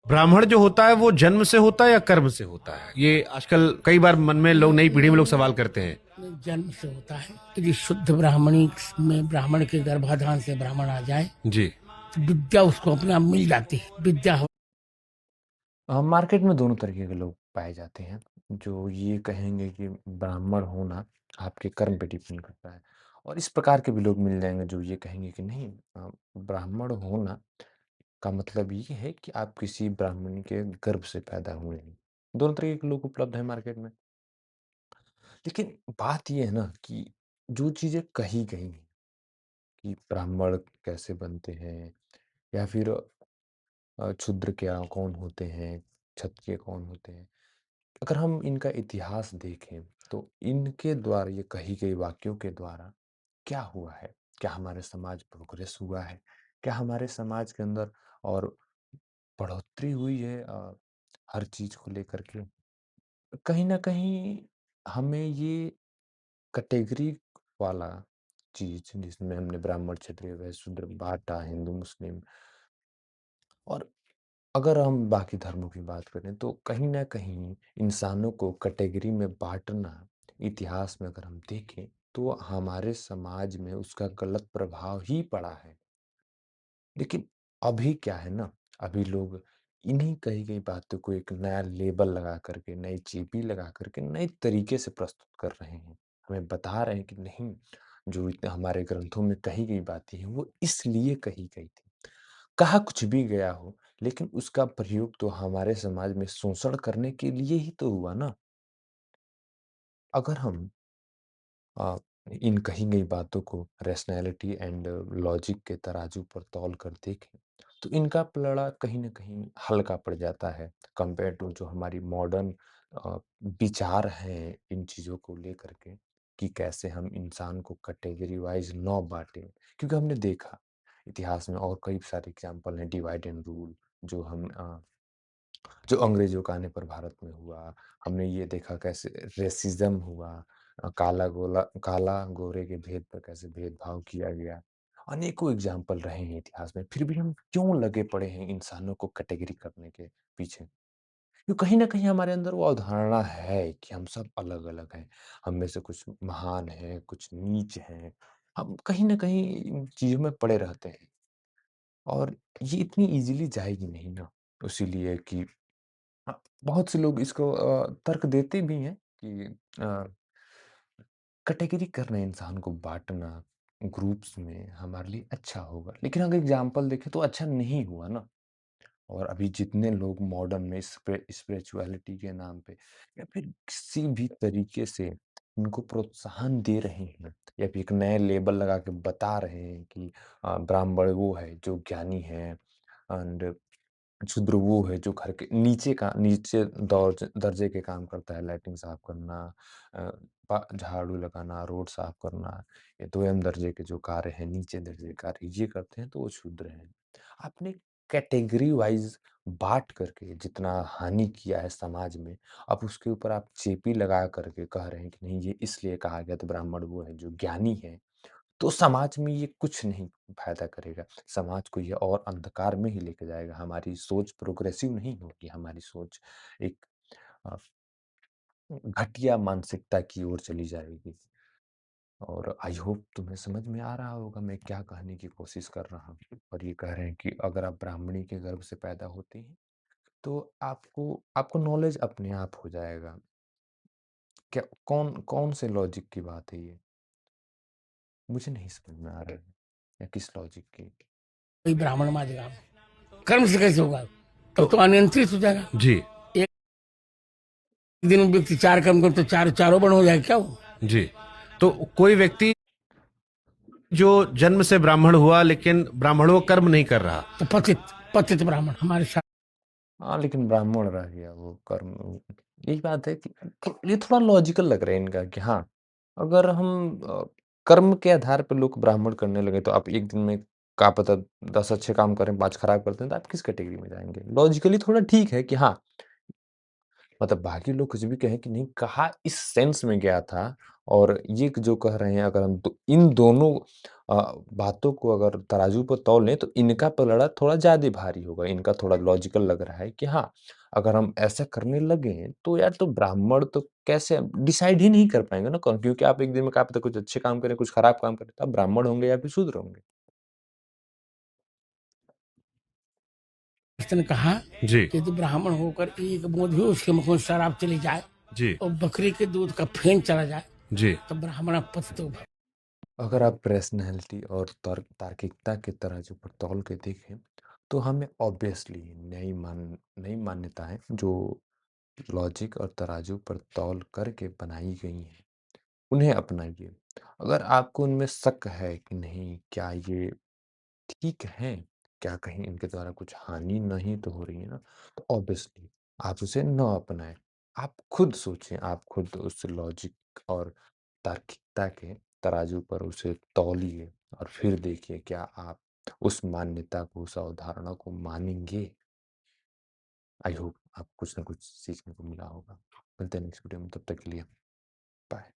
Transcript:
ब्राह्मण जो होता है वो जन्म से होता है या कर्म से होता है? ये आजकल कई बार मन में लोग, नई पीढ़ी में लोग सवाल करते हैं। नहीं, जन्म से होता है। यदि शुद्ध ब्राह्मणी में ब्राह्मण के गर्भाधान से ब्राह्मण आ जाए जी। तो विद्या उसको अपने आप मिल जाती है। विद्या मार्केट में दोनों तरीके के लोग पाए जाते हैं, जो ये कहेंगे कि ब्राह्मण होना आपके कर्म पे डिपेंड करता है और इस प्रकार के भी लोग मिल जाएँगे जो ये कहेंगे कि नहीं, ब्राह्मण होना का मतलब ये है कि आप किसी ब्राह्मण के गर्भ से पैदा हुए हैं। दोनों तरीके के लोग उपलब्ध हैं मार्केट में। लेकिन बात ये है ना कि जो चीज़ें कही गई हैं कि ब्राह्मण कैसे बनते हैं या फिर क्षुद्र क्या कौन होते हैं, क्षत्रिय कौन होते हैं। अगर हम इनका इतिहास देखें तो इनके द्वारा ये कही गई वाक्यों के द्वारा क्या हुआ है? क्या हमारे समाज प्रोग्रेस हुआ है? क्या हमारे समाज के अंदर और बढ़ोतरी हुई है हर चीज़ को लेकर के? कहीं न कहीं हमें ये कैटेगरी वाला चीज़ जिसमें हमने ब्राह्मण, क्षत्रिय, वैश्य, शूद्र बाँटा, हिंदू, मुस्लिम और अगर हम बाकी धर्मों की बात करें तो कहीं न कहीं इंसानों को कैटेगरी में बाँटना इतिहास में अगर हम देखें तो हमारे समाज में उसका गलत प्रभाव ही पड़ा है। लेकिन अभी क्या है ना, अभी लोग इन्हीं कही गई बातों को एक नया लेबल लगा करके, नई चेपी लगा करके, नए तरीके से प्रस्तुत कर रहे हैं। हमें बता रहे हैं कि नहीं, जो इत हमारे ग्रंथों में कही गई बातें हैं, वो इसलिए कही गई थी। कहा कुछ भी गया हो, लेकिन उसका प्रयोग तो हमारे समाज में शोषण करने के लिए ही तो हुआ ना। अगर हम अ, इन कही गई बातों को रैशनैलिटी एंड लॉजिक के तराजू पर तौल कर देखें, तो इनका पलड़ा कहीं न कहीं हल्का पड़ जाता है कंपेयर टू जो हमारी मॉडर्न अ, विचार हैं इन चीज़ों को लेकर के कि कैसे हम इंसान को कैटेगरी वाइज़ ना बाँटें। क्योंकि हमने देखा इतिहास में और कई सारे एग्ज़ाम्पल हैं डिवाइड एंड रूल जो जो अंग्रेज़ों के आने पर भारत में हुआ। हमने ये देखा कैसे रेसिज़्म हुआ, काला गोरे के भेद पर कैसे भेदभाव किया गया। अनेकों एग्ज़ाम्पल रहे हैं इतिहास में, फिर भी हम क्यों लगे पड़े हैं इंसानों को कैटेगरी करने के पीछे? क्यों कहीं न कहीं हमारे अंदर वो अवधारणा है कि हम सब अलग-अलग हैं। हम में से कुछ महान हैं, कुछ नीच हैं। हम कहीं न कहीं इन चीज़ों में पड़े रहते हैं और ये इतनी ईज़िली जाएगी नहीं ना। इसीलिए कि बहुत से लोग इसको तर्क देते भी हैं कि कैटेगरी करना, इंसान को बाँटना ग्रुप्स में हमारे लिए अच्छा होगा। लेकिन अगर एग्ज़ाम्पल देखें तो अच्छा नहीं हुआ ना। और अभी जितने लोग मॉडर्न में स्पिरिचुअलिटी के नाम पे या फिर किसी भी तरीके से इनको प्रोत्साहन दे रहे हैं या फिर एक नए लेबल लगा के बता रहे हैं कि ब्राह्मण वो है जो ज्ञानी है एंड क्षुद्र वो है जो घर के नीचे दर्जे के काम करता है, लाइटिंग साफ करना, अ, झाड़ू लगाना, रोड साफ करना, ये 2m दर्जे के जो कार्य हैं, नीचे दर्जे के कार्य ये करते हैं तो वो क्षुद्र हैं। आपने कैटेगरी वाइज़ बाँट करके जितना हानि किया है समाज में, अब उसके ऊपर आप चेपी लगा करके कह रहे हैं कि नहीं ये इसलिए कहा गया तो ब्राह्मण वो है जो ज्ञानी है। तो समाज में ये कुछ नहीं फ़ायदा करेगा। समाज को ये और अंधकार में ही लेके जाएगा। हमारी सोच प्रोग्रेसिव नहीं होगी, हमारी सोच एक अ, घटिया मानसिकता की ओर चली जाएगी। और आई होप तुम्हें समझ में आ रहा होगा मैं क्या कहने की कोशिश कर रहा हूँ। और ये कह रहे हैं कि अगर आप ब्राह्मणी के गर्भ से पैदा होते हैं, तो आपको आपको नॉलेज अपने आप हो जाएगा। क्या कौन कौन से लॉजिक की बात है ये? मुझे नहीं समझ में आ रहा है, या किस लॉजिक की? कोई ब्राह्मण मारेगा, कर्म से कैसे होगा? तब तो तो अनियंत्रित हो जाएगा। जी। एक दिन में व्यक्ति 4 कर्म करे तो चारों बन हो जाएगा क्या वो? जी। तो कोई व्यक्ति जो जन्म से ब्राह्मण हुआ लेकिन ब्राह्मणों का कर्म नहीं कर रहा। तो पतित पतित ब्राह्मण हमारे साथ। हाँ, लेकिन ब्राह्मण रह गया वो कर्म यही बात है कि ये थोड़ा लॉजिकल लग रहा है इनका कि हाँ, अगर हम कर्म के आधार पे लोग ब्राह्मण करने लगे तो आप एक दिन में क्या पता 10 अच्छे काम करें, 5 खराब करते हैं तो आप किस कैटेगरी में जाएँगे? लॉजिकली थोड़ा ठीक है कि हाँ, मतलब बाकी लोग कुछ भी कहें कि नहीं कहा इस सेंस में गया था और ये जो कह रहे हैं अगर हम इन दोनों अ, बातों को अगर तराजू पर तौल लें तो इनका पलड़ा थोड़ा ज़्यादा भारी होगा, इनका थोड़ा लॉजिकल लग रहा है कि हाँ, अगर हम ऐसा करने लगे तो यार तो ब्राह्मण तो कैसे डिसाइड ही नहीं कर पाएँगे ना कौन क्योंकि आप एक दिन में क्या पता कुछ अच्छे काम करें, कुछ खराब काम करें, तो आप ब्राह्मण होंगे या फिर शूद्र होंगे। कृष्ण ने कहा जी, कि यदि ब्राह्मण होकर एक बूंद भी उसके मुख में शराब चली जाए जी, और बकरी के दूध का फेन चला जाए जी, तो ब्राह्मण पतितो भव। अगर आप पर्सनैलिटी और तार्किकता के तराजू पर तौल के देखें, तो हमें ऑब्वियसली नई मान्यताएँ जो लॉजिक और तराजू पर तौल करके बनाई गई हैं, उन्हें अपनाइए। अगर आपको उनमें शक है कि नहीं क्या ये ठीक है, क्या कहीं इनके द्वारा कुछ हानि नहीं तो हो रही है ना? तो ऑब्वियसली आप उसे ना अपनाएँ। आप खुद सोचें, आप खुद उस लॉजिक और तार्किकता के तराजू पर उसे तौलिए और फिर देखिए क्या आप उस मान्यता को, उस अवधारणा को मानेंगे? आई होप आपको कुछ ना कुछ सीखने को मिला होगा। मिलते हैं नेक्स्ट वीडियो में, तब तक के लिए बाय।